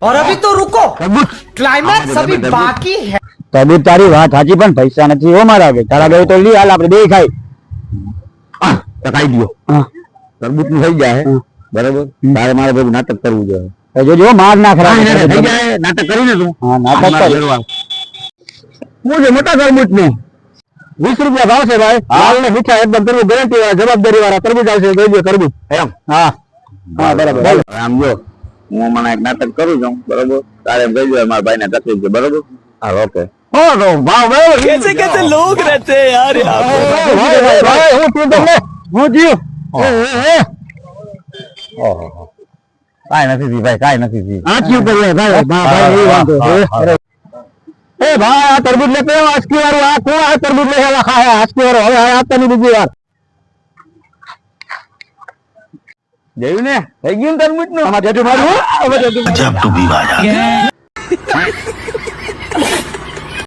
और अभी तो रुको, क्लाइमैक्स अभी बाकी है। તરબૂચ તારી વાત સાચી પણ પૈસા નથી હો મારા આગળ. તારા આગળ તો લી હાલ આપણે બે ખાઈ. તો ખાઈ દો. તરબૂચ નું થઈ જાય બરાબર. તારે મારે બધું નાટક કરવું જોઈએ. જોજો માર ના ખરા થઈ જાય નાટક કરીને તું. હા નાટક કર. હું જે મોટા તરબૂચ નું 20 રૂપિયા ભાવ છે ભાઈ. હાલ ને મીઠા એકદમ તરબૂચ ગેરંટી વાળા જવાબદારી વાળા તરબૂચ આવશે. જોઈ દો તરબૂચ એમ. હા હા બરાબર. આમ જો હું મને એક નાટક કરું છું બરોબર. તારે એમ કહી દો મારા ભાઈ ને તકલીફ છે બરોબર. હા ઓકે. कैसे कैसे लोग रहते हैं यार यहाँ पे। કાઈ નથી ભાઈ કાઈ નથી. એ ભાઈ આ તરબૂચ લે પેલો આસ્કી વાળું આ કોણ આ તરબૂચ લે હેલા ખાય આસ્કી વાળો હવે આપતા ની બીજી વાર જોયું ને થઈ ગયું તરબૂચ નું. આમાં જજુ મારું હવે જજુ जब तू भी आ जा